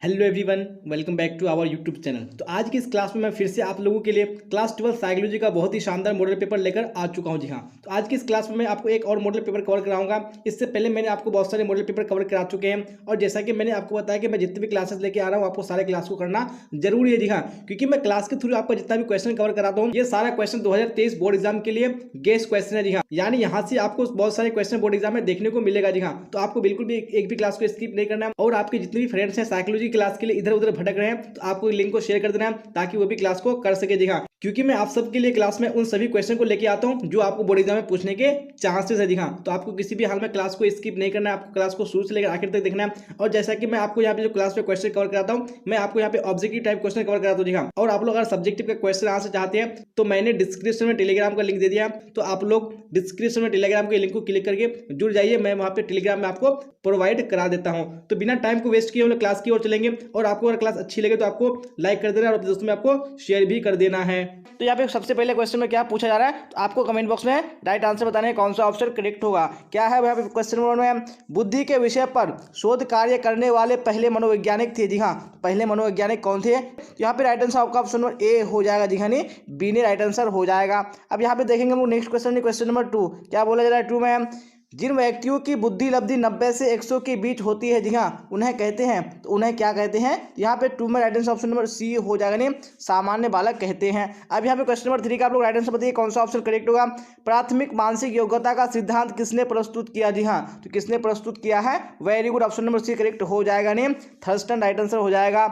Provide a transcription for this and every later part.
Hello everyone, welcome back to our YouTube channel. तो आज की इस क्लास में मैं फिर से आप लोगों के लिए क्लास 12 साइकोलॉजी का बहुत ही शानदार मॉडल पेपर लेकर आ चुका हूं। जी हाँ, तो आज की इस क्लास में मैं आपको एक और मॉडल पेपर कवर कराऊंगा। इससे पहले मैंने आपको बहुत सारे मॉडल पेपर कवर करा चुके हैं और जैसा कि मैंने आपको बताया कि मैं जितने भी क्लासेस लेके आ रहा हूँ आपको सारे क्लास को करना जरूरी है। जी हाँ, क्योंकि मैं क्लास के थ्रू आपका जितना भी क्वेश्चन कवर कराता हूँ ये सारा क्वेश्चन 2023 बोर्ड एग्जाम के लिए गेस्ट क्वेश्चन है। जी हाँ, यानी यहाँ से आपको बहुत सारे क्वेश्चन बोर्ड एग्जाम में देखने को मिलेगा। जी हाँ, तो आपको बिल्कुल भी एक भी क्लास को स्किप नहीं करना है और आपके जितने भी फ्रेंड्स हैं साइकोलॉजी क्लास के लिए इधर उधर भटक रहे हैं तो आपको लिंक को शेयर कर देना है ताकि वो भी क्लास को कर सके। जी हाँ, क्योंकि मैं आप सबके लिए क्लास में उन सभी क्वेश्चन को लेके आता हूं जो आपको बोर्ड एग्जाम में पूछने के चांसेस है। जी हाँ, तो आपको किसी भी हाल में क्लास को स्किप नहीं करना है, आपको क्लास को शुरू से लेकर आखिर तक देखना है। और जैसा कि मैं आपको यहाँ पे जो क्लास पे क्वेश्चन कवर कराता हूँ मैं आपको यहाँ पे ऑब्जेक्टिव टाइप क्वेश्चन कवर कराता हूँ। जी हाँ, और आप लोग अगर सब्जेक्टिव का क्वेश्चन आंसर चाहते हैं तो मैंने डिस्क्रिप्शन में टेलीग्राम का लिंक दे दिया, तो आप लोग डिस्क्रिप्शन में टेलीग्राम के लिंक को क्लिक करके जुड़ जाइए। मैं वहाँ पे टेलीग्राम में आपको प्रोवाइड करा देता हूँ। तो बिना टाइम को वेस्ट किए हम लोग क्लास की ओर चलेंगे और आपको अगर क्लास अच्छी लगे तो आपको लाइक कर देना और अपने दोस्तों में आपको शेयर भी कर देना है। तो यहाँ पे सबसे पहले क्वेश्चन में क्या पूछा जा रहा है, तो आपको कमेंट बॉक्स में राइट आंसर बताना है कौन सा ऑप्शन करेक्ट होगा। क्या है यहाँ पे क्वेश्चन नंबर में, बुद्धि के विषय पर शोध कार्य करने वाले पहले मनोवैज्ञानिक थे। जी हाँ, पहले मनोवैज्ञानिक कौन थे, यहाँ पे राइट आंसर आपका ऑप्शन नंबर ए हो जाएगा। जी हाँ, नहीं बी ने राइट आंसर हो जाएगा। अब यहाँ पे देखेंगे हम लोग नेक्स्ट क्वेश्चन, क्वेश्चन नंबर 2 क्या बोला जा रहा है। 2 में जिन व्यक्तियों की बुद्धि लब्धि 90 से 100 के बीच होती है, जी हाँ, उन्हें कहते हैं, तो उन्हें क्या कहते हैं। यहाँ पे 2 में right answer option number C हो जाएगा, नहीं सामान्य बालक कहते हैं। अब यहाँ पे क्वेश्चन नंबर 3 का आप लोग राइट आंसर बताइए कौन सा ऑप्शन करेक्ट होगा। प्राथमिक मानसिक योग्यता का सिद्धांत किसने प्रस्तुत किया। जी हाँ, तो किसने प्रस्तुत किया है, very good, option number C correct हो जाएगा, नहीं थर्स्टन राइट आंसर हो जाएगा।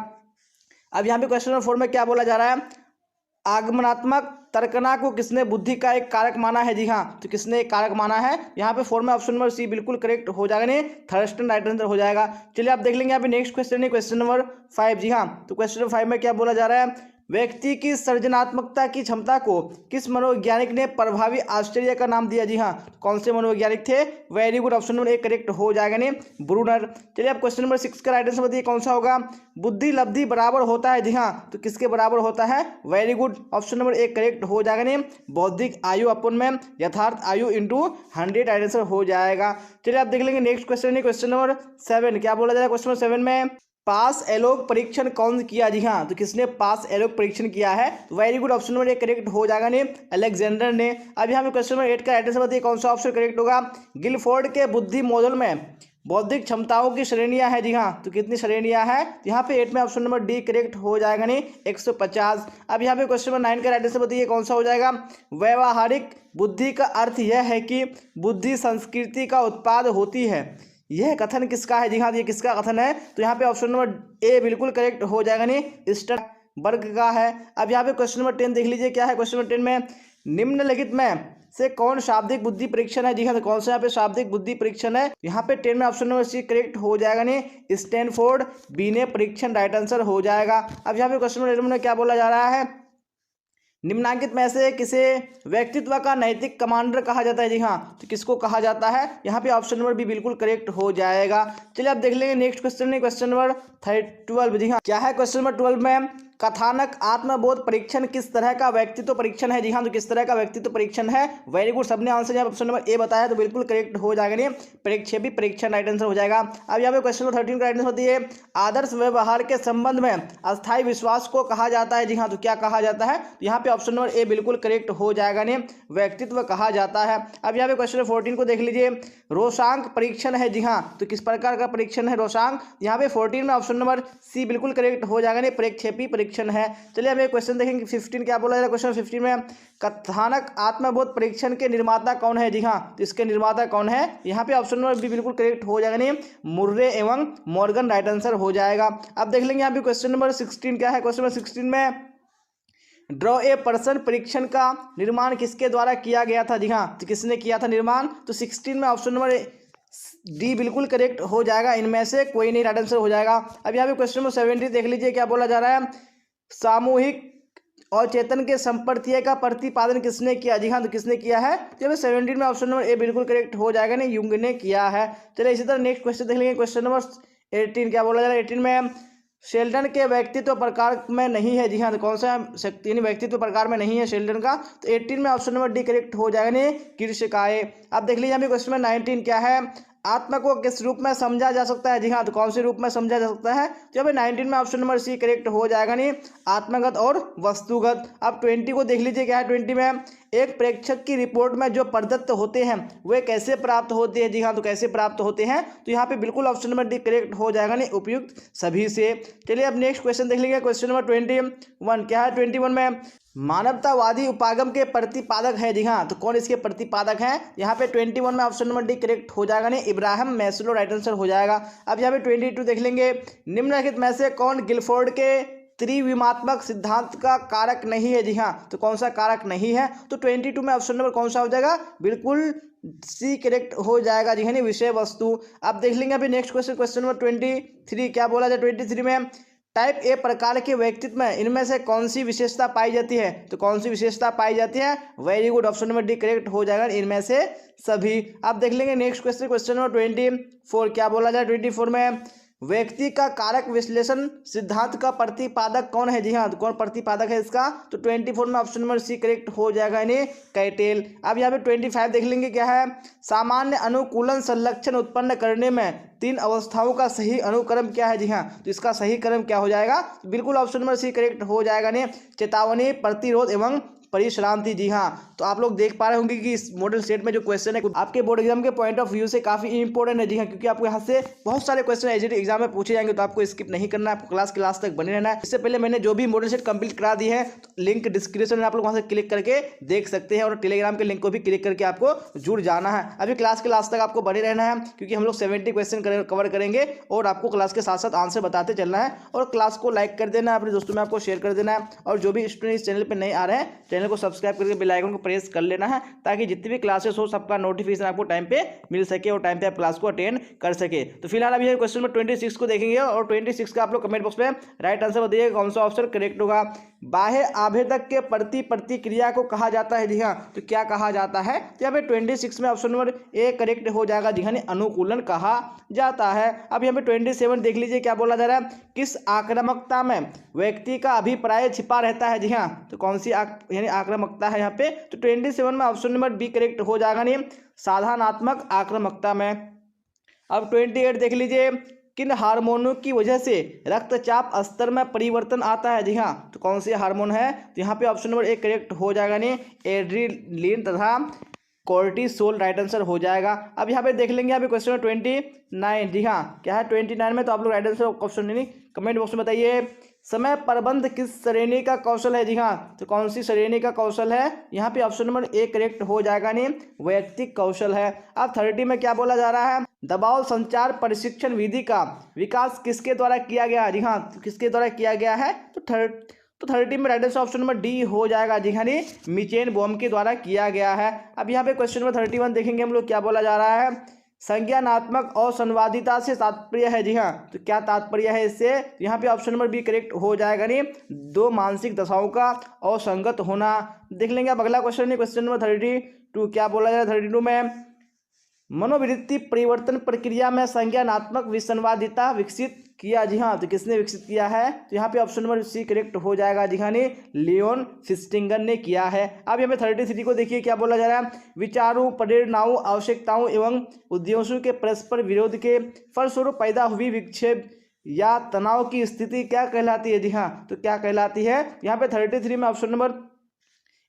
अब यहाँ पे क्वेश्चन नंबर 4 में क्या बोला जा रहा है, आगमनात्मक तर्कना को किसने बुद्धि का एक कारक माना है। जी हाँ, तो किसने एक कारक माना है, यहाँ पे 4 में ऑप्शन नंबर सी बिल्कुल करेक्ट हो जाएगा, नहीं थर्स्टन राइट आंसर हो जाएगा। चलिए आप देख लेंगे यहाँ पे नेक्स्ट क्वेश्चन है क्वेश्चन नंबर 5। जी हाँ, तो क्वेश्चन नंबर 5 में क्या बोला जा रहा है, व्यक्ति की सृजनात्मकता की क्षमता को किस मनोवैज्ञानिक ने प्रभावी आश्चर्य का नाम दिया। जी हाँ, कौन से मनोवैज्ञानिक थे, very good, option number A correct हो जाएगा, नहीं ब्रूनर। चलिए आप क्वेश्चन नंबर 6 का राइट आंसर बताइए कौन सा होगा। बुद्धि लब्धि बराबर होता है। जी हाँ, तो किसके बराबर होता है, very good, option number A correct हो जाएगा, नहीं बौद्धिक आयु अपन में यथार्थ आयु इंटू 100 राइट आंसर हो जाएगा। चलिए आप देख लेंगे नेक्स्ट क्वेश्चन है क्वेश्चन नंबर 7 क्या बोला जा रहा है। क्वेश्चन नंबर 7 में पास एलोक परीक्षण कौन किया। जी हाँ, तो किसने पास एलोक परीक्षण किया है, very good, option number A correct हो जाएगा, नहीं अलेक्जेंडर ने। अब यहाँ पे क्वेश्चन नंबर 8 का राइट आंसर बताइए कौन सा ऑप्शन करेक्ट होगा। गिलफोर्ड के बुद्धि मॉडल में बौद्धिक क्षमताओं की श्रेणियां हैं। जी हाँ, तो कितनी श्रेणियां हैं, यहाँ पे 8 में ऑप्शन नंबर डी करेक्ट हो जाएगा, नहीं 150। अब यहाँ पे क्वेश्चन नंबर 9 का राइट आंसर बताइए कौन सा हो जाएगा। व्यवहारिक बुद्धि का अर्थ यह है कि बुद्धि संस्कृति का उत्पाद होती है, यह कथन किसका है। जी हाँ, ये किसका कथन है, तो यहाँ पे ऑप्शन नंबर ए बिल्कुल करेक्ट हो जाएगा, नहीं स्टर्नबर्ग का है। अब यहाँ पे क्वेश्चन नंबर 10 देख लीजिए क्या है। क्वेश्चन नंबर 10 में निम्नलिखित में से कौन शाब्दिक बुद्धि परीक्षण है। जी हाँ, तो कौन सा यहाँ पे शाब्दिक बुद्धि परीक्षण है, यहाँ पे 10 में ऑप्शन नंबर सी करेक्ट हो जाएगा, नहीं स्टैनफोर्ड बीने परीक्षण राइट आंसर हो जाएगा। अब यहाँ पे क्वेश्चन नंबर 11 में क्या बोला जा रहा है, निम्नांकित में से किसे व्यक्तित्व का नैतिक कमांडर कहा जाता है। जी हाँ, तो किसको कहा जाता है, यहाँ पे ऑप्शन नंबर बी बिल्कुल करेक्ट हो जाएगा। चलिए आप देख लेंगे नेक्स्ट क्वेश्चन है क्वेश्चन नंबर 12। जी हाँ, क्या है क्वेश्चन नंबर 12 में, कथानक आत्मबोध परीक्षण किस तरह का व्यक्तित्व परीक्षण है। जी हाँ, तो किस तरह का व्यक्तित्व परीक्षण है, वेरी गुड, सबने आंसर यहाँ ऑप्शन नंबर ए बताया तो बिल्कुल करेक्ट हो जाएगा, नहीं प्रेक्षेपी परीक्षण राइट आंसर हो जाएगा। अब यहाँ पे क्वेश्चन नंबर 13 का राइट आंसर होती है, आदर्श व्यवहार के संबंध में अस्थायी विश्वास को कहा जाता है। जी हाँ, तो क्या कहा जाता है, तो यहाँ पे ऑप्शन नंबर ए बिल्कुल करेक्ट हो जाएगा, नहीं व्यक्तित्व कहा जाता है। अब यहाँ पे क्वेश्चन नंबर 14 को देख लीजिए, रोशांक परीक्षण है। जी हाँ, तो किस प्रकार का परीक्षण है रोशांक, यहाँ पे 14 में ऑप्शन नंबर सी बिल्कुल करेक्ट हो जाएगा, नहीं प्रेक्षेपी परीक्षण है। चलिए अब एक क्वेश्चन देखेंगे 15 क्या बोला जा रहा है। क्वेश्चन 15 में कथानक आत्मबोध परीक्षण के निर्माता कौन है। जी हाँ, तो इसके निर्माता कौन है, यहाँ पे ऑप्शन नंबर बी बिल्कुल करेक्ट हो जाएगा, नहीं मुर्रे एवं मॉर्गन राइट आंसर हो जाएगा। अब देख लेंगे यहाँ पे क्वेश्चन नंबर 16 क्या है। क्वेश्चन नंबर 16 में ड्रॉ ए पर्सन परीक्षण का निर्माण किसके द्वारा किया गया था। जी हाँ, तो किसने किया था निर्माण, तो 16 में ऑप्शन नंबर डी बिल्कुल करेक्ट हो जाएगा, इनमें से कोई नहीं राइट आंसर हो जाएगा। अब यहाँ पे क्वेश्चन नंबर 17 देख लीजिए क्या बोला जा रहा है, सामूहिक और चेतन के संपर्तीय का प्रतिपादन किसने किया। जी हाँ, तो किसने किया है, तो 17 में ऑप्शन नंबर ए बिल्कुल करेक्ट हो जाएगा, नहीं युंग ने किया है। चलिए इसी तरह नेक्स्ट क्वेश्चन देख लेंगे क्वेश्चन नंबर 18 क्या बोला जा रहा है। 18 में शेल्डन के व्यक्तित्व प्रकार में नहीं है। जी हाँ, तो कौन सा शक्ति व्यक्तित्व प्रकार में नहीं है शेल्डन का, तो 18 में ऑप्शन नंबर डी करेक्ट हो जाएगा, नहीं कीर्षकाय। अब देख लीजिए यहाँ पे क्वेश्चन नंबर 19 क्या है, आत्मा को किस रूप में समझा जा सकता है? जी हाँ, तो कौन से रूप में समझा जा सकता है? तो यहाँ पे 19 में ऑप्शन नंबर सी करेक्ट हो जाएगा नहीं, आत्मगत और वस्तुगत। अब 20 को देख लीजिए, क्या है 20 में, एक प्रेक्षक की रिपोर्ट में जो प्रदत्त होते हैं वे कैसे प्राप्त होते हैं? जी हाँ, तो कैसे प्राप्त होते हैं? तो यहाँ पे बिल्कुल ऑप्शन नंबर डी करेक्ट हो जाएगा नहीं, उपयुक्त सभी से। चलिए अब नेक्स्ट क्वेश्चन देख लेंगे, क्वेश्चन नंबर 21। क्या है 21 में? मानवतावादी उपागम के प्रतिपादक है। जी हाँ, तो कौन इसके प्रतिपादक हैं? यहाँ पे 21 में ऑप्शन नंबर डी करेक्ट हो जाएगा नहीं, इब्राहिम मैस्लो राइट आंसर हो जाएगा। अब यहाँ पे 22 देख लेंगे, निम्नलिखित में से कौन गिलफोर्ड के त्रिविमात्मक सिद्धांत का कारक नहीं है? जी हाँ, तो कौन सा कारक नहीं है? तो 22 में ऑप्शन नंबर कौन सा हो जाएगा? बिल्कुल सी करेक्ट हो जाएगा। जी हाँ, नहीं, विषय वस्तु। अब देख लेंगे अभी नेक्स्ट क्वेश्चन, क्वेश्चन नंबर 23। क्या बोला जाए 23 में? टाइप ए प्रकार के व्यक्तित्व में इनमें से कौन सी विशेषता पाई जाती है? तो कौन सी विशेषता पाई जाती है? Very good, option number D correct हो जाएगा, इनमें से सभी। अब देख लेंगे नेक्स्ट क्वेश्चन, क्वेश्चन नंबर 24। क्या बोला जाए 24 में? व्यक्ति का कारक विश्लेषण सिद्धांत का प्रतिपादक कौन है? जी हाँ, तो कौन प्रतिपादक है इसका? तो 24 में ऑप्शन नंबर सी करेक्ट हो जाएगा, इन्हें कैटेल। अब यहाँ पे 25 देख लेंगे, क्या है? सामान्य अनुकूलन संलक्षण उत्पन्न करने में तीन अवस्थाओं का सही अनुक्रम क्या है? जी हाँ, तो इसका सही क्रम क्या हो जाएगा? बिल्कुल ऑप्शन नंबर सी करेक्ट हो जाएगा, नहीं, चेतावनी, प्रतिरोध एवं परिश्रांति। जी हाँ, तो आप लोग देख पा रहे होंगे कि इस मॉडल सेट में जो क्वेश्चन है आपके बोर्ड एग्जाम के पॉइंट ऑफ व्यू से काफी इंपॉर्टेंट है। जी हाँ, क्योंकि आपको यहाँ से बहुत सारे क्वेश्चन एसजीटी एग्जाम में पूछे जाएंगे, तो आपको स्किप नहीं करना है, आपको क्लास के लास्ट तक बने रहना है। इससे पहले मैंने जो भी मॉडल सेट कंप्लीट करा दी है, तो लिंक डिस्क्रिप्शन में आप लोग वहाँ से क्लिक करके देख सकते हैं, और टेलीग्राम के लिंक को भी क्लिक करके आपको जुड़ जाना है। अभी क्लास के लास्ट तक आपको बने रहना है, क्योंकि हम लोग 70 क्वेश्चन कवर करेंगे, और आपको क्लास के साथ साथ आंसर बताते चलना है। और क्लास को लाइक कर देना है, अपने दोस्तों में आपको शेयर कर देना है, और जो भी स्टूडेंट इस चैनल पर नहीं आ रहे हैं, चैनल को सब्सक्राइब करके बेल आइकन को प्रेस कर लेना है, ताकि जितनी भी क्लासेस हो सबका नोटिफिकेशन आपको टाइम पे मिल सके, और टाइम पे आप क्लास को अटेंड कर सके। तो फिलहाल अभी क्वेश्चन नंबर 26 को देखेंगे, और 26 का आप लोग कमेंट बॉक्स में राइट आंसर बताइए कौन सा ऑप्शन करेक्ट होगा। बाह्य आवेदक के प्रति प्रतिक्रिया को कहा जाता है? जी हाँ, तो क्या कहा जाता है? तो यहाँ पे 26 में ऑप्शन नंबर ए करेक्ट हो जाएगा। जी हाँ, अनुकूलन कहा जाता है। अब यहाँ पे 27 देख लीजिए, क्या बोला जा रहा है? किस आक्रामकता में व्यक्ति का अभिप्राय छिपा रहता है? जी हाँ, तो कौन सी यानी आक्रामकता है यहाँ पे? तो 27 में ऑप्शन नंबर बी करेक्ट हो जाएगा, नहीं, साधनात्मक आक्रामकता में। अब 28 देख लीजिए, किन हार्मोनों की वजह से रक्तचाप स्तर में परिवर्तन आता है? जी हाँ, तो कौन से हार्मोन है? तो यहाँ पे ऑप्शन नंबर ए करेक्ट हो जाएगा, नहीं, एड्रेनलिन तथा कोर्टिसोल राइट आंसर हो जाएगा। अब यहाँ पे देख लेंगे, यहाँ पे क्वेश्चन 29। जी हाँ, क्या है 29 में? तो आप लोग राइट आंसर क्वेश्चन नहीं कमेंट बॉक्स में बताइए। समय प्रबंध किस श्रेणी का कौशल है? जी हाँ, तो कौन सी श्रेणी का कौशल है? यहाँ पे ऑप्शन नंबर ए करेक्ट हो जाएगा, नहीं, वैयक्तिक कौशल है। अब 30 में क्या बोला जा रहा है? दबाव संचार प्रशिक्षण विधि का विकास किसके द्वारा किया गया? जी हाँ, तो किसके द्वारा किया गया है? तो 30 में right answer option number D हो जाएगा। जी हाँ, नहीं, मिचेन बॉम के द्वारा किया गया है। अब यहाँ पे क्वेश्चन नंबर 31 देखेंगे हम लोग, क्या बोला जा रहा है? संज्ञानात्मक और संवादिता से तात्पर्य है? जी हाँ, तो क्या तात्पर्य है इससे? तो यहाँ पे ऑप्शन नंबर बी करेक्ट हो जाएगा, नहीं, दो मानसिक दशाओं का असंगत होना। देख लेंगे अब अगला क्वेश्चन, क्वेश्चन नंबर 32। क्या बोला जाए 32 में? मनोवृत्ति परिवर्तन प्रक्रिया में संज्ञानात्मक विसंवादिता विकसित किया? जी हाँ, तो किसने विकसित किया है? तो यहाँ पे ऑप्शन नंबर सी करेक्ट हो जाएगा। जी हाँ, नहीं, लियोन फिस्टिंगर ने किया है। अब यहाँ पे 33 को देखिए, क्या बोला जा रहा है? विचारों, प्रेरणाओं, आवश्यकताओं एवं उद्देश्यों के परस्पर विरोध के फलस्वरूप पैदा हुई विक्षेप या तनाव की स्थिति क्या कहलाती है? जी हाँ, तो क्या कहलाती है? यहाँ पे 33 में ऑप्शन नंबर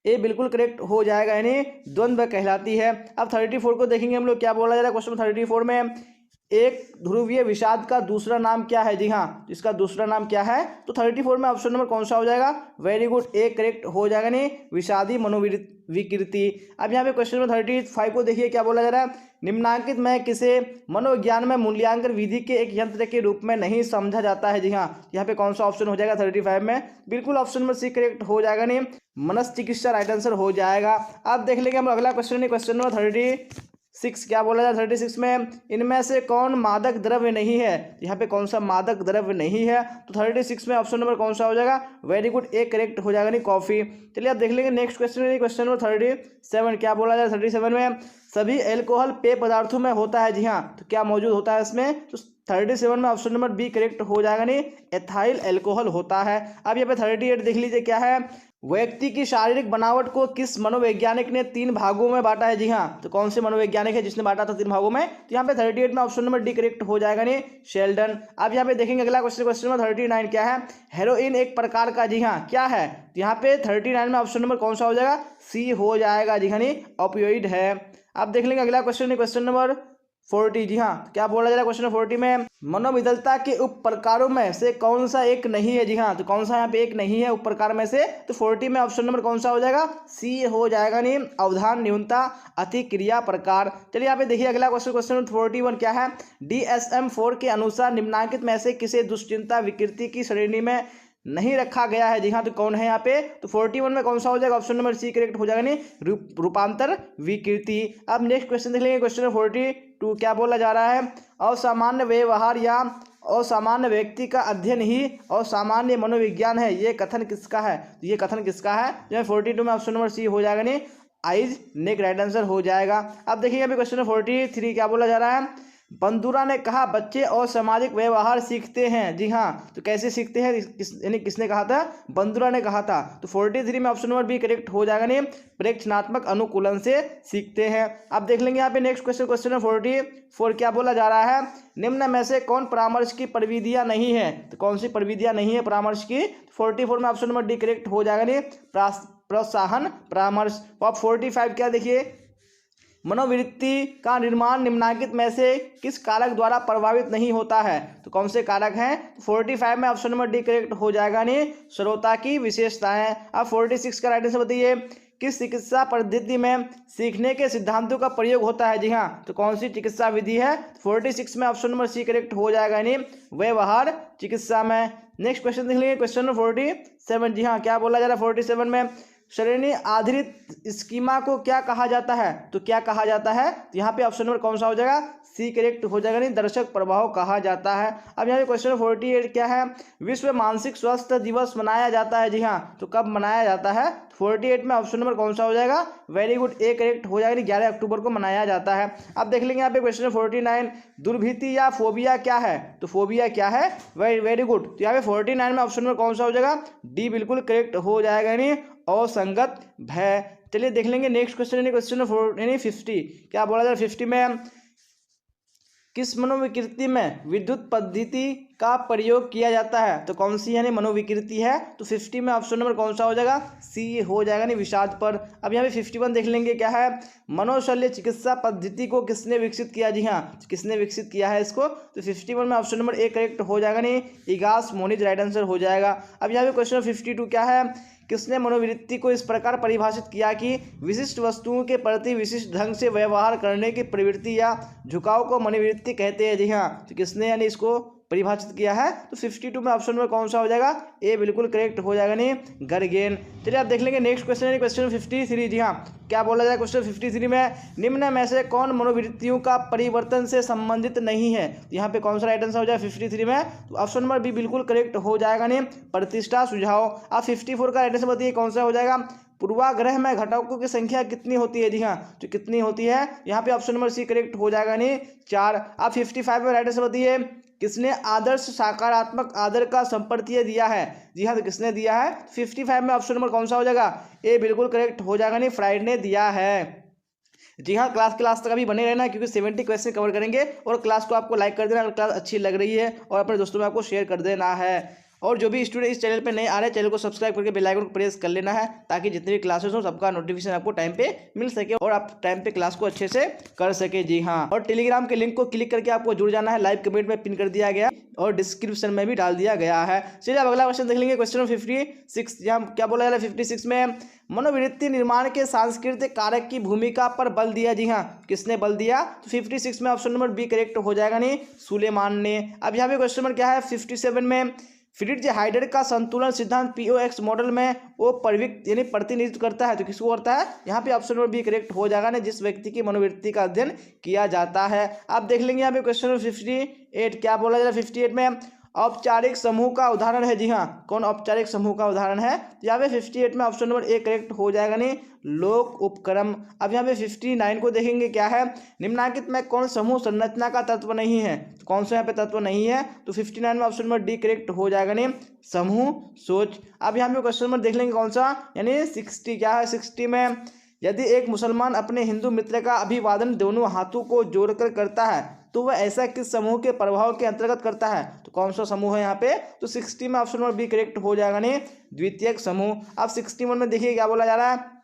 ए बिल्कुल करेक्ट हो जाएगा, यानी द्वंद्व कहलाती है। अब 34 को देखेंगे हम लोग, क्या बोला जा रहा है क्वेश्चन 34 में? एक ध्रुवीय विषाद का दूसरा नाम क्या है? जी हाँ, इसका दूसरा नाम क्या है? तो 34 में ऑप्शन नंबर कौन सा हो जाएगा? वेरी गुड, ए करेक्ट हो जाएगा, नहीं, विषादी मनोविकृति। अब यहाँ पे क्वेश्चन नंबर 35 को देखिए, क्या बोला जा रहा है? निम्नांकित में किसे मनोविज्ञान में मूल्यांकन विधि के एक यंत्र के रूप में नहीं समझा जाता है? जी हाँ, यहाँ पे कौन सा ऑप्शन हो जाएगा 35 में? बिल्कुल ऑप्शन नंबर सी करेक्ट हो जाएगा, नहीं, मनश्चिकित्सा राइट आंसर हो जाएगा। अब देख लेंगे हम अगला क्वेश्चन, क्वेश्चन नंबर 36। क्या बोला जाए 36 में? इनमें से कौन मादक द्रव्य नहीं है? यहाँ पे कौन सा मादक द्रव्य नहीं है? तो 36 में ऑप्शन नंबर कौन सा हो जाएगा? वेरी गुड, ए करेक्ट हो जाएगा, नहीं, कॉफी। चलिए अब देख लेंगे नेक्स्ट क्वेश्चन, क्वेश्चन नंबर 37। क्या बोला जाए 37 में? सभी एल्कोहल पेय पदार्थों में होता है? जी हाँ, तो क्या मौजूद होता है इसमें? तो 37 में ऑप्शन नंबर बी करेक्ट हो जाएगा, नहीं, एथाइल एल्कोहल होता है। अब यहाँ पे 38 देख लीजिए, क्या है? व्यक्ति की शारीरिक बनावट को किस मनोवैज्ञानिक ने 3 भागों में बांटा है? जी हाँ, तो कौन से मनोवैज्ञानिक है जिसने बांटा था 3 भागों में? तो यहाँ पे 38 में ऑप्शन नंबर डी करेक्ट हो जाएगा नहीं, शेल्डन। अब यहाँ पे देखेंगे अगला क्वेश्चन, क्वेश्चन नंबर 39 क्या है? हेरोइन एक प्रकार का, जी हाँ, क्या है? तो यहाँ पे 39 में ऑप्शन नंबर कौन सा हो जाएगा? सी हो जाएगा, जी हाँ नहीं, ऑपियोइड है। अब देख लेंगे अगला क्वेश्चन, क्वेश्चन नंबर 40, जी हाँ, क्या बोला जा रहा है क्वेश्चन 40 में? मनोविदलता के उप प्रकारों में से कौन सा एक नहीं है? जी हाँ, तो कौन सा यहाँ पे एक नहीं है उप प्रकार में से? तो 40 में ऑप्शन नंबर कौन सा हो जाएगा? सी हो जाएगा नहीं, अवधान, न्यूनता, अतिक्रिया प्रकार। चलिए यहाँ पे देखिए अगला क्वेश्चन, क्वेश्चन 41 क्या है? DSM-4 के अनुसार निम्नलिखित में से किसे दुश्चिंता विकृति की श्रेणी में नहीं रखा गया है? जी हाँ, तो कौन है यहाँ पे? तो 41 में कौन सा हो जाएगा? ऑप्शन नंबर सी करेक्ट हो जाएगा नहीं, रूपांतर विकृति। अब नेक्स्ट क्वेश्चन देख लेंगे, क्वेश्चन 42 क्या बोला जा रहा है? असामान्य व्यवहार या असामान्य व्यक्ति का अध्ययन ही असामान्य मनोविज्ञान है, ये कथन किसका है? तो ये कथन किसका है? जो 42 में ऑप्शन नंबर सी हो जाएगा नहीं, आइज नेक, राइट आंसर हो जाएगा। अब देखिए अभी क्वेश्चन 43 क्या बोला जा रहा है? बंदूरा ने कहा बच्चे और सामाजिक व्यवहार सीखते हैं। जी हाँ, तो कैसे सीखते हैं? यानी किसने कहा था? बंदूरा ने कहा था। तो 43 में ऑप्शन नंबर बी करेक्ट हो जाएगा नहीं, प्रेक्षणात्मक अनुकूलन से सीखते हैं। अब देख लेंगे यहाँ पे नेक्स्ट क्वेश्चन, क्वेश्चन 44 क्या बोला जा रहा है? निम्न में से कौन परामर्श की प्रविधियां नहीं है? तो कौन सी प्रविधियां नहीं है परामर्श की? 44 में ऑप्शन नंबर डी करेक्ट हो जाएगा नहीं, प्रोत्साहन परामर्श। अब 45 क्या देखिए? मनोवृत्ति का निर्माण निम्नलिखित में से किस कारक द्वारा प्रभावित नहीं होता है? तो कौन से कारक हैं? 45 में ऑप्शन नंबर डी करेक्ट हो जाएगा नहीं, श्रोता की विशेषताएं। अब 46 का राइट आंसर बताइए, किस चिकित्सा पद्धति में सीखने के सिद्धांतों का प्रयोग होता है? जी हाँ, तो कौन सी चिकित्सा विधि है? 46 में ऑप्शन नंबर सी करेक्ट हो जाएगा नहीं, व्यवहार चिकित्सा में। नेक्स्ट क्वेश्चन देख लेंगे, क्वेश्चन नंबर 47, जी हाँ, क्या बोला जा रहा है? 47 में श्रेणी आधारित स्कीमा को क्या कहा जाता है? तो क्या कहा जाता है? तो यहाँ पे ऑप्शन नंबर कौन सा हो जाएगा? सी करेक्ट हो जाएगा नहीं, दर्शक प्रभाव कहा जाता है। अब यहाँ पे क्वेश्चन 48 क्या है? विश्व मानसिक स्वास्थ्य दिवस मनाया जाता है। जी हाँ, तो कब मनाया जाता है? 48 में ऑप्शन नंबर कौन सा हो जाएगा? वेरी गुड, ए करेक्ट हो जाएगा, 11 अक्टूबर को मनाया जाता है। अब देख लेंगे यहाँ पे क्वेश्चन 49, दुर्भीति या फोबिया क्या है? तो फोबिया क्या है? वेरी गुड, तो यहाँ पे 49 में ऑप्शन नंबर कौन सा हो जाएगा? डी बिल्कुल करेक्ट हो जाएगा नहीं, असंगत भय। चलिए देख लेंगे नेक्स्ट क्वेश्चन, क्वेश्चन 50 क्या बोला जाए? 50 में किस मनोविकृति में विद्युत पद्धति का प्रयोग किया जाता है? तो कौन सी यानी मनोविकृति है? तो 50 में ऑप्शन नंबर कौन सा हो जाएगा? सी हो जाएगा नहीं, विषाद पर। अब यहाँ पे 51 देख लेंगे क्या है? मनोशल्य चिकित्सा पद्धति को किसने विकसित किया? जी हाँ, किसने विकसित किया है इसको? तो 51 में ऑप्शन नंबर ए करेक्ट हो जाएगा नहीं, इगास मोनिज, राइट आंसर हो जाएगा। अब यहाँ पे क्वेश्चन 52 क्या है? किसने मनोवृत्ति को इस प्रकार परिभाषित किया कि विशिष्ट वस्तुओं के प्रति विशिष्ट ढंग से व्यवहार करने की प्रवृत्ति या झुकाव को मनोवृत्ति कहते हैं? जी हाँ, तो किसने यानी इसको परिभाषित किया है? तो 52 में ऑप्शन में कौन सा हो जाएगा? ए बिल्कुल करेक्ट हो जाएगा नहीं, गर्गेन। चलिए आप देख लेंगे नेक्स्ट क्वेश्चन है क्वेश्चन 53, जी हाँ, क्या बोला जाए क्वेश्चन 53 में? निम्न में से कौन मनोवृत्तियों का परिवर्तन से संबंधित नहीं है? यहाँ पे कौन सा राइट आंसर हो जाए 53 में? तो ऑप्शन नंबर बी बिल्कुल करेक्ट हो जाएगा नहीं, प्रतिष्ठा सुझाव। आप 54 का राइट आंसर बताइए कौन सा हो जाएगा? पूर्वाग्रह में घटकों की संख्या कितनी होती है? जी हाँ, तो कितनी होती है? यहाँ पे ऑप्शन नंबर सी करेक्ट हो जाएगा नहीं, 4। आप 55 में राइट आंसर बताइए, किसने आदर्श सकारात्मक आदर का संपर्तीय दिया है? जी हाँ, तो किसने दिया है? 55 में ऑप्शन नंबर कौन सा हो जाएगा? ए बिल्कुल करेक्ट हो जाएगा नहीं, फ्राइड ने दिया है। जी हाँ, क्लास तक अभी बने रहना क्योंकि 70 क्वेश्चन कवर करेंगे। और क्लास को आपको लाइक कर देना अगर क्लास अच्छी लग रही है, और अपने दोस्तों में आपको शेयर कर देना है। और जो भी स्टूडेंट इस चैनल पे नए आ रहे हैं, चैनल को सब्सक्राइब करके बेल आइकन को प्रेस कर लेना है, ताकि जितनी भी क्लासेस हो सबका नोटिफिकेशन आपको टाइम पे मिल सके और आप टाइम पे क्लास को अच्छे से कर सके। जी हाँ, और टेलीग्राम के लिंक को क्लिक करके आपको जुड़ जाना है, लाइव कमेंट में पिन कर दिया गया और डिस्क्रिप्शन में भी डाल दिया गया है। चलिए अब अगला क्वेश्चन देख लेंगे, क्वेश्चन 56। यहाँ क्या बोला जा रहा है 56 में? मनोवृत्ति निर्माण के सांस्कृतिक कारक की भूमिका पर बल दिया। जी हाँ, किसने बल दिया? तो 56 में ऑप्शन नंबर बी करेक्ट हो जाएगा नहीं, सुलेमान ने। अब यहाँ पे क्वेश्चन नंबर क्या है 57 में? फ्रिट्ज हाइडर का संतुलन सिद्धांत POX मॉडल में वो प्रवृत्ति यानी प्रतिनिधित्व करता है, तो किसको करता है? यहाँ पे ऑप्शन नंबर बी करेक्ट हो जाएगा ना, जिस व्यक्ति की मनोवृत्ति का अध्ययन किया जाता है। आप देख लेंगे यहाँ पे क्वेश्चन नंबर 58 क्या बोला जा रहा है 58 में? औपचारिक समूह का उदाहरण है? जी हाँ, कौन औपचारिक समूह का उदाहरण है? तो यहाँ पे 58 में ऑप्शन नंबर ए करेक्ट हो जाएगा नहीं, लोक उपक्रम। अब यहाँ पे 59 को देखेंगे क्या है, निम्नलिखित में कौन समूह संरचना का तत्व नहीं है? तो कौन सा यहाँ पे तत्व नहीं है? तो 59 में ऑप्शन नंबर डी करेक्ट हो जाएगा नहीं, समूह सोच। अब यहाँ पे क्वेश्चन नंबर देख लेंगे कौन सा, यानी 60 क्या है, 60 में यदि एक मुसलमान अपने हिंदू मित्र का अभिवादन दोनों हाथों को जोड़कर करता है तो वह ऐसा किस समूह के प्रभाव के अंतर्गत करता है? तो कौन सा समूह है यहाँ पे? तो 60 में ऑप्शन नंबर बी करेक्ट हो जाएगा नहीं, द्वितीयक समूह। अब 61 में देखिए क्या बोला जा रहा है,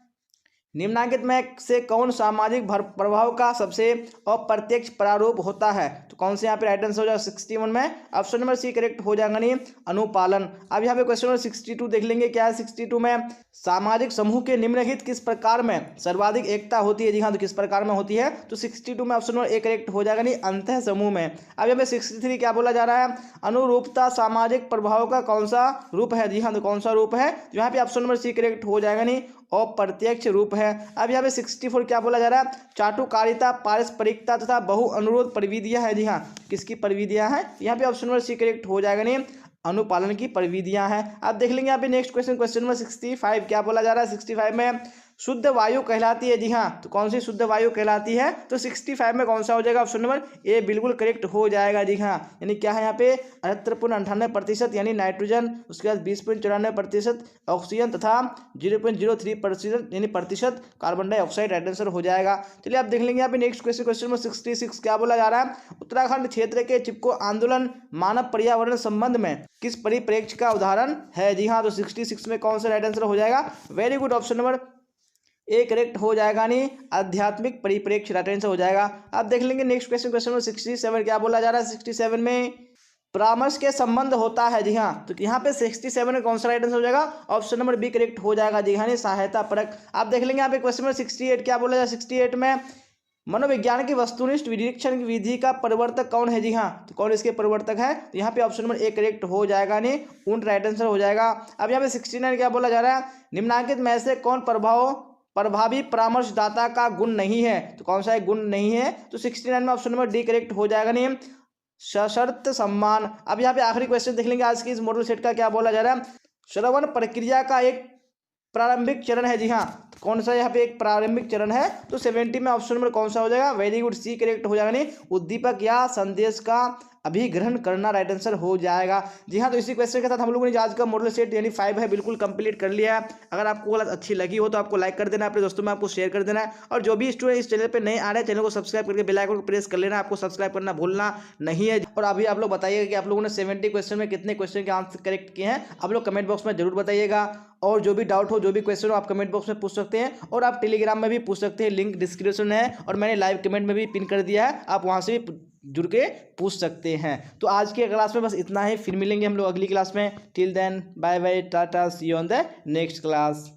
निम्नलिखित में से कौन सामाजिक प्रभाव का सबसे अप्रत्यक्ष प्रारूप होता है? तो कौन से यहाँ पे राइट आंसर हो जाएगा 61 में? ऑप्शन नंबर सी करेक्ट हो जाएगा नहीं, अनुपालन। अब यहाँ पे क्वेश्चन नंबर 62 देख लेंगे क्या है 62 में, सामाजिक समूह के निम्नलिखित किस प्रकार में सर्वाधिक एकता होती है? जी हाँ, तो किस प्रकार में होती है? तो 62 में ऑप्शन नंबर ए करेक्ट हो जाएगा नहीं, अंतः समूह में। अब यहाँ पे 63 क्या बोला जा रहा है, अनुरूपता सामाजिक प्रभाव का कौन सा रूप है? जी हाँ, तो कौन सा रूप है? तो यहाँ पे ऑप्शन नंबर सी करेक्ट हो जाएगा नहीं, अप्रत्यक्ष रूप है। अब यहाँ पे 64 क्या बोला जा रहा है, चाटुकारिता पारस्परिकता तथा बहु अनुरोध प्रविधियां है। जी हाँ, किसकी प्रविधियां हैं? यहाँ पे ऑप्शन नंबर सी करेक्ट हो जाएगा नहीं, अनुपालन की प्रविधियां हैं। अब देख लेंगे यहाँ पे नेक्स्ट क्वेश्चन नंबर 65 क्या बोला जा रहा है, 65 में शुद्ध वायु कहलाती है? जी हाँ, तो कौन सी शुद्ध वायु कहलाती है? तो 65 में कौन सा हो जाएगा? ऑप्शन नंबर ए बिल्कुल करेक्ट हो जाएगा। जी हाँ, यानी क्या है यहाँ पे 78.98% यानी नाइट्रोजन, उसके बाद 20.94% ऑक्सीजन तथा 0.03% यानी प्रतिशत कार्बन डाइऑक्साइड राइट आंसर हो जाएगा। चलिए आप देख लेंगे यहाँ पे नेक्स्ट क्वेश्चन नंबर 66 क्या बोला जा रहा है, उत्तराखंड क्षेत्र के चिपको आंदोलन मानव पर्यावरण संबंध में किस परिप्रेक्ष्य का उदाहरण है? जी हाँ, तो 66 में कौन सा राइट आंसर हो जाएगा? Very good, option number A correct हो जाएगा नहीं, आध्यात्मिक परिप्रेक्ष्य राइट आंसर हो जाएगा। आप देख लेंगे नेक्स्ट क्वेश्चन नंबर 67 क्या बोला जा रहा है, 67 में परामर्श के संबंध होता है? जी हाँ, तो यहाँ पे 67 में कौन सा राइट आंसर हो जाएगा? ऑप्शन नंबर बी करेक्ट हो जाएगा। जी हाँ, सहायता परक। आप देख लेंगे यहाँ पे क्वेश्चन नंबर 68 क्या बोला जाए, 68 में मनोविज्ञान की वस्तुनिष्ठ निरीक्षण की विधि का प्रवर्तक कौन है? जी हाँ, तो कौन इसके प्रवर्तक है? तो यहाँ पे ऑप्शन नंबर ए करेक्ट हो जाएगा नहीं, उन राइट आंसर हो जाएगा। अब यहाँ पे 69 क्या बोला जा रहा है, निम्नलिखित में से कौन प्रभावी परामर्शदाता का गुण नहीं है? तो कौन सा गुण नहीं है? तो 69 में ऑप्शन नंबर डी करेक्ट हो जाएगा नहीं, सशर्त सम्मान। अब यहाँ पे आखिरी क्वेश्चन देख लेंगे आज की इस मॉडल सेट का, क्या बोला जा रहा है, श्रवण प्रक्रिया का एक प्रारंभिक चरण है? जी हाँ, तो कौन सा यहाँ पे एक प्रारंभिक चरण है? तो 70 में ऑप्शन नंबर कौन सा हो जाएगा? वेरी गुड, सी करेक्ट हो जाएगा नहीं, उद्दीपक या संदेश का अभिग्रहण करना राइट आंसर हो जाएगा। जी हाँ, तो इसी क्वेश्चन के साथ हम लोगों ने आज का मॉडल सेट यानी 5 है बिल्कुल कंप्लीट कर लिया है। अगर आपको क्लास अच्छी लगी हो तो आपको लाइक कर देना, अपने दोस्तों में आपको शेयर कर देना है, और जो भी स्टूडेंट इस चैनल पे नए आ रहे हैं चैनल को सब्सक्राइब करके बेल आइकन को प्रेस कर लेना, आपको सब्सक्राइब करना भूलना नहीं है। और अभी आप लोग बताइएगा कि आप लोगों ने 70 क्वेश्चन में कितने क्वेश्चन के आंसर करेक्ट किए हैं, आप लोग कमेंट बॉक्स में जरूर बताइएगा। और जो भी डाउट हो, जो भी क्वेश्चन हो, आप कमेंट बॉक्स में पूछ सकते हैं, और आप टेलीग्राम में भी पूछ सकते हैं, लिंक डिस्क्रिप्शन है, और मैंने लाइव कमेंट में भी पिन कर दिया है, आप वहाँ से भी जुड़ के पूछ सकते हैं। तो आज के क्लास में बस इतना ही, फिर मिलेंगे हम लोग अगली क्लास में। Till then bye bye, tata, see you on the next class.